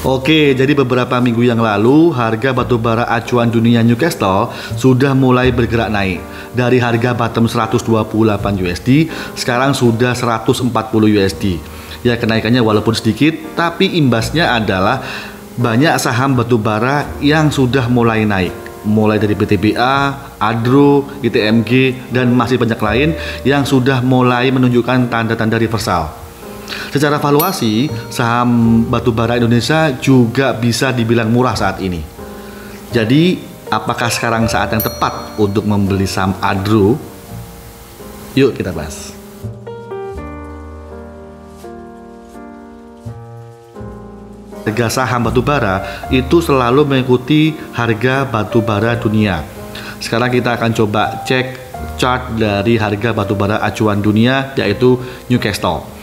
Oke, jadi beberapa minggu yang lalu harga batubara acuan dunia Newcastle sudah mulai bergerak naik. Dari harga bottom 128 USD, sekarang sudah 140 USD. Ya, kenaikannya walaupun sedikit, tapi imbasnya adalah banyak saham batubara yang sudah mulai naik. Mulai dari PTBA, Adro, ITMG, dan masih banyak lain yang sudah mulai menunjukkan tanda-tanda reversal. Secara valuasi, saham batubara Indonesia juga bisa dibilang murah saat ini. Jadi, apakah sekarang saat yang tepat untuk membeli saham Adro? Yuk kita bahas. Harga saham batubara itu selalu mengikuti harga batubara dunia. Sekarang kita akan coba cek chart dari harga batubara acuan dunia, yaitu Newcastle.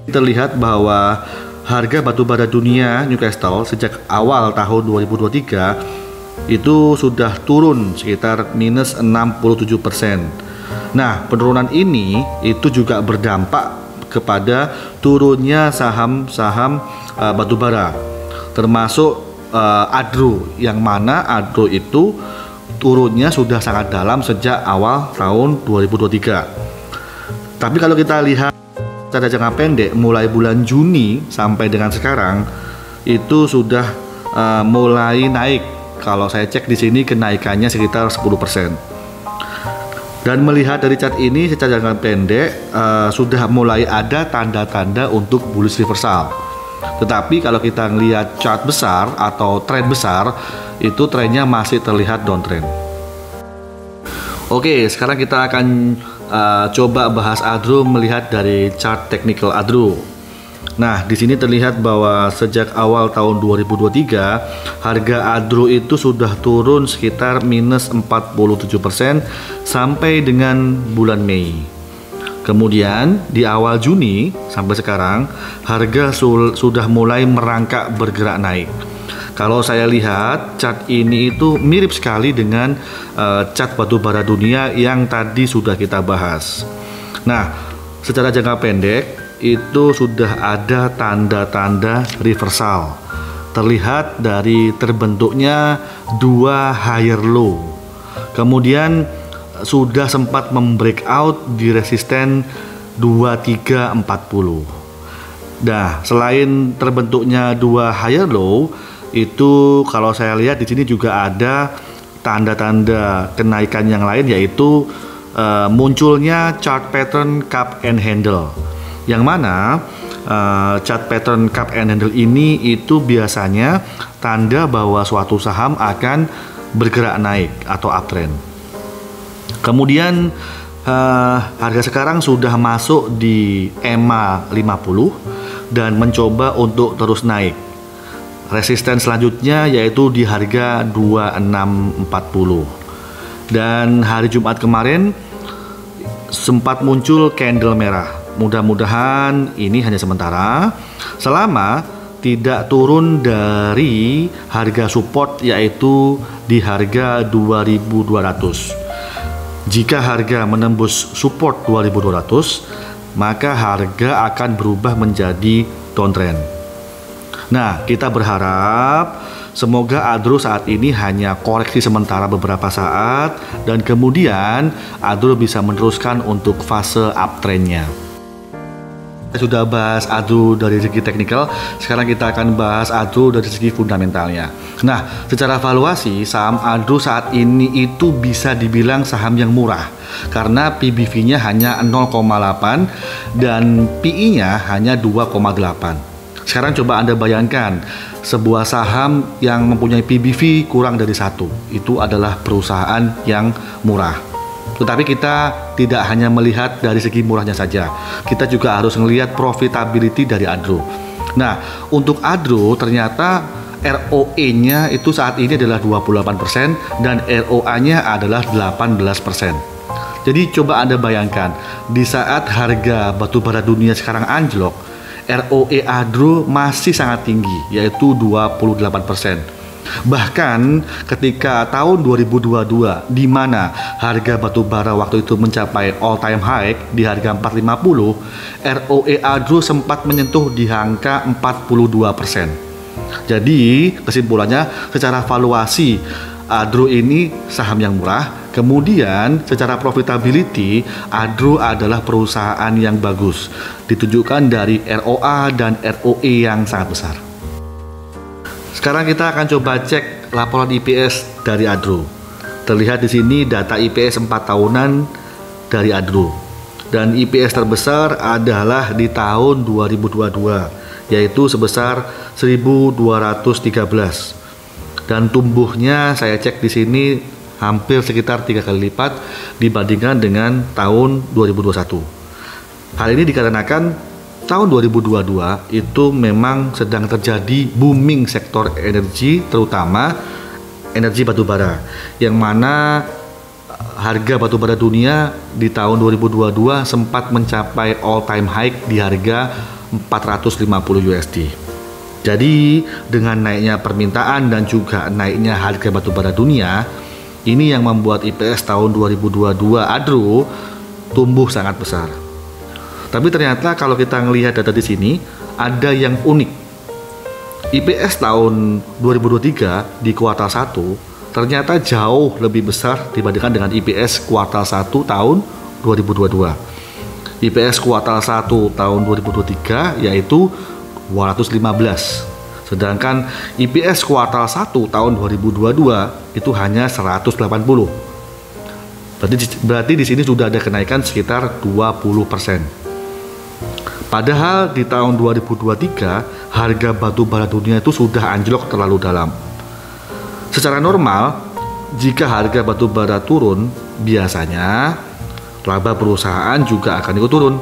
Terlihat bahwa harga batubara dunia Newcastle sejak awal tahun 2023 itu sudah turun sekitar minus 67%. Nah, penurunan ini itu juga berdampak kepada turunnya saham-saham batubara, termasuk Adro, yang mana Adro itu turunnya sudah sangat dalam sejak awal tahun 2023. Tapi kalau kita lihat secara jangka pendek, mulai bulan Juni sampai dengan sekarang itu sudah mulai naik. Kalau saya cek di sini kenaikannya sekitar 10%. Dan melihat dari chart ini secara jangka pendek sudah mulai ada tanda-tanda untuk bullish reversal. Tetapi kalau kita lihat chart besar atau tren besar, itu trennya masih terlihat downtrend. Oke, sekarang kita akan coba bahas Adro melihat dari chart technical Adro. Nah, di sini terlihat bahwa sejak awal tahun 2023 harga Adro itu sudah turun sekitar minus 47% sampai dengan bulan Mei. Kemudian di awal Juni sampai sekarang harga sudah mulai merangkak bergerak naik. Kalau saya lihat chart ini itu mirip sekali dengan chart batubara dunia yang tadi sudah kita bahas. Nah, secara jangka pendek itu sudah ada tanda-tanda reversal. Terlihat dari terbentuknya dua higher low. Kemudian sudah sempat membreakout di resisten 2340. Nah, selain terbentuknya dua higher low, itu kalau saya lihat di sini juga ada tanda-tanda kenaikan yang lain, yaitu munculnya chart pattern cup and handle, yang mana chart pattern cup and handle ini itu biasanya tanda bahwa suatu saham akan bergerak naik atau uptrend. Kemudian harga sekarang sudah masuk di EMA 50 dan mencoba untuk terus naik. Resisten selanjutnya yaitu di harga 2640. Dan hari Jumat kemarin sempat muncul candle merah. Mudah-mudahan ini hanya sementara selama tidak turun dari harga support, yaitu di harga 2200. Jika harga menembus support 2200, maka harga akan berubah menjadi downtrend. Nah, kita berharap semoga Adro saat ini hanya koreksi sementara beberapa saat dan kemudian Adro bisa meneruskan untuk fase uptrendnya. Kita sudah bahas Adro dari segi teknikal, sekarang kita akan bahas Adro dari segi fundamentalnya. Nah, secara valuasi saham Adro saat ini itu bisa dibilang saham yang murah karena PBV-nya hanya 0,8 dan PE-nya hanya 2,8. Sekarang coba Anda bayangkan sebuah saham yang mempunyai PBV kurang dari 1, itu adalah perusahaan yang murah. Tetapi kita tidak hanya melihat dari segi murahnya saja, kita juga harus melihat profitability dari Adro. Nah, untuk Adro ternyata ROE-nya itu saat ini adalah 28% dan ROA-nya adalah 18%. Jadi coba Anda bayangkan, di saat harga batubara dunia sekarang anjlok, ROE Adro masih sangat tinggi, yaitu 28%. Bahkan ketika tahun 2022 di mana harga batubara waktu itu mencapai all time high di harga 450, ROE Adro sempat menyentuh di angka 42%. Jadi kesimpulannya, secara valuasi Adro ini saham yang murah. Kemudian secara profitability, Adro adalah perusahaan yang bagus, ditunjukkan dari ROA dan ROE yang sangat besar. Sekarang kita akan coba cek laporan IPS dari Adro. Terlihat di sini data IPS 4 tahunan dari Adro. Dan IPS terbesar adalah di tahun 2022, yaitu sebesar 1213. Dan tumbuhnya saya cek di sini hampir sekitar 3 kali lipat dibandingkan dengan tahun 2021. Hal ini dikarenakan tahun 2022 itu memang sedang terjadi booming sektor energi, terutama energi batubara, yang mana harga batubara dunia di tahun 2022 sempat mencapai all time high di harga 450 USD. Jadi dengan naiknya permintaan dan juga naiknya harga batubara dunia, ini yang membuat IPS tahun 2022 Adro tumbuh sangat besar. Tapi ternyata kalau kita melihat data di sini, ada yang unik. IPS tahun 2023 di kuartal 1 ternyata jauh lebih besar dibandingkan dengan IPS kuartal 1 tahun 2022. IPS kuartal 1 tahun 2023 yaitu 215. Sedangkan IPS kuartal 1 tahun 2022 itu hanya 180. Berarti di sini sudah ada kenaikan sekitar 20%. Padahal di tahun 2023 harga batu bara dunia itu sudah anjlok terlalu dalam. Secara normal, jika harga batu bara turun, biasanya laba perusahaan juga akan ikut turun.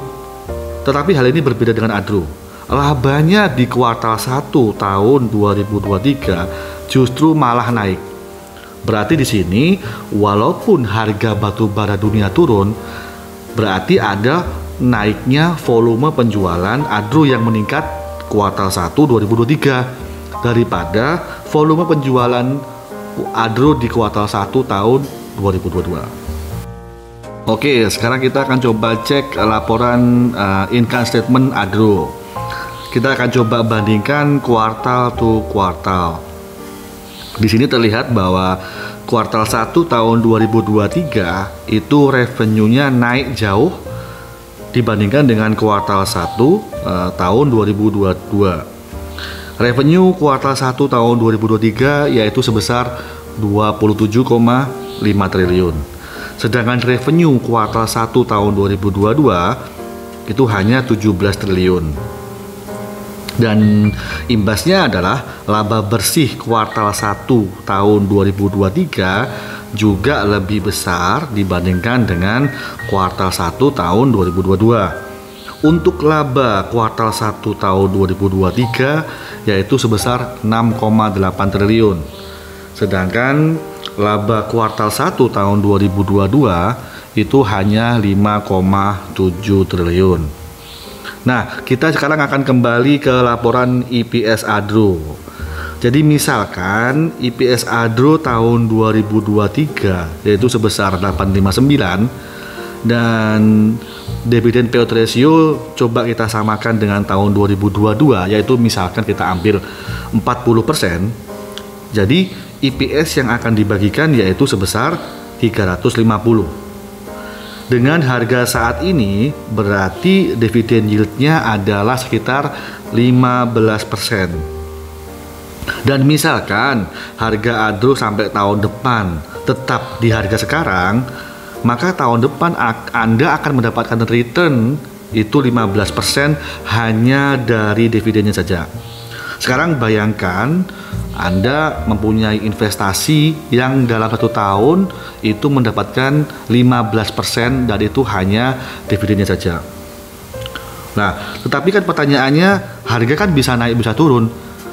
Tetapi hal ini berbeda dengan Adro. Labanya di kuartal 1 tahun 2023 justru malah naik. Berarti di sini walaupun harga batu bara dunia turun, berarti ada naiknya volume penjualan Adro yang meningkat kuartal 1 2023 daripada volume penjualan Adro di kuartal 1 tahun 2022. Oke, sekarang kita akan coba cek laporan income statement Adro. Kita akan coba bandingkan kuartal to kuartal. Di sini terlihat bahwa kuartal 1 tahun 2023 itu revenue-nya naik jauh dibandingkan dengan kuartal 1 tahun 2022. Revenue kuartal 1 tahun 2023 yaitu sebesar 27,5 triliun. Sedangkan revenue kuartal 1 tahun 2022 itu hanya 17 triliun. Dan imbasnya adalah laba bersih kuartal 1 tahun 2023 juga lebih besar dibandingkan dengan kuartal 1 tahun 2022. Untuk laba kuartal 1 tahun 2023 yaitu sebesar 6,8 triliun. Sedangkan laba kuartal 1 tahun 2022 itu hanya 5,7 triliun. Nah, kita sekarang akan kembali ke laporan IPS Adro. Jadi misalkan IPS Adro tahun 2023 yaitu sebesar 859 dan dividen payout ratio coba kita samakan dengan tahun 2022 yaitu misalkan kita ambil 40%. Jadi IPS yang akan dibagikan yaitu sebesar 350. Dengan harga saat ini berarti dividen yieldnya adalah sekitar 15%. Dan misalkan harga Adro sampai tahun depan tetap di harga sekarang, maka tahun depan Anda akan mendapatkan return itu 15% hanya dari dividennya saja. Sekarang bayangkan Anda mempunyai investasi yang dalam 1 tahun itu mendapatkan 15% dan itu hanya dividennya saja. Nah, tetapi kan pertanyaannya harga kan bisa naik bisa turun.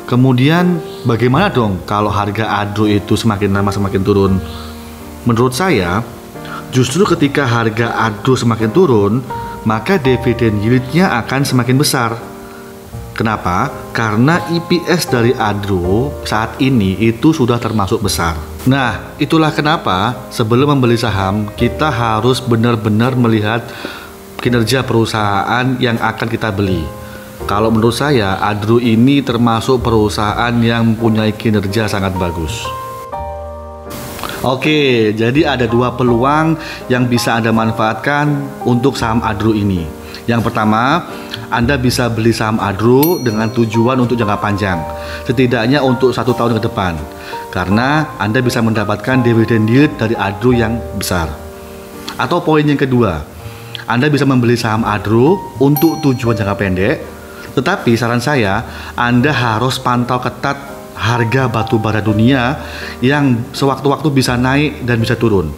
Kemudian bagaimana dong kalau harga Adro itu semakin lama semakin turun? Menurut saya justru ketika harga Adro semakin turun maka dividen yieldnya akan semakin besar. Kenapa? Karena IPS dari Adro saat ini itu sudah termasuk besar. Nah, itulah kenapa sebelum membeli saham kita harus benar-benar melihat kinerja perusahaan yang akan kita beli. Kalau menurut saya, Adro ini termasuk perusahaan yang mempunyai kinerja sangat bagus. Oke, jadi ada dua peluang yang bisa Anda manfaatkan untuk saham Adro ini. Yang pertama, Anda bisa beli saham Adro dengan tujuan untuk jangka panjang, setidaknya untuk 1 tahun ke depan, karena Anda bisa mendapatkan dividen yield dari Adro yang besar. Atau poin yang kedua, Anda bisa membeli saham Adro untuk tujuan jangka pendek, tetapi saran saya, Anda harus pantau ketat harga batu bara dunia yang sewaktu-waktu bisa naik dan bisa turun,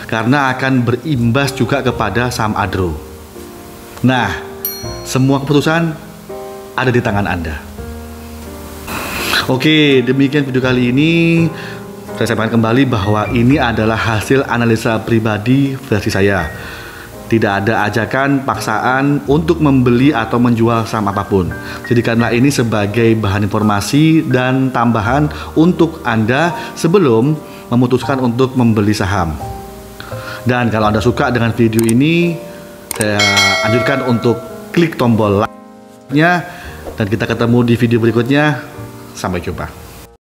karena akan berimbas juga kepada saham Adro. Nah, semua keputusan ada di tangan Anda. Oke, demikian video kali ini. Saya sampaikan kembali bahwa ini adalah hasil analisa pribadi versi saya. Tidak ada ajakan paksaan untuk membeli atau menjual saham apapun. Jadikanlah ini sebagai bahan informasi dan tambahan untuk Anda sebelum memutuskan untuk membeli saham. Dan kalau Anda suka dengan video ini, saya anjurkan untuk klik tombol like-nya, dan kita ketemu di video berikutnya. Sampai jumpa.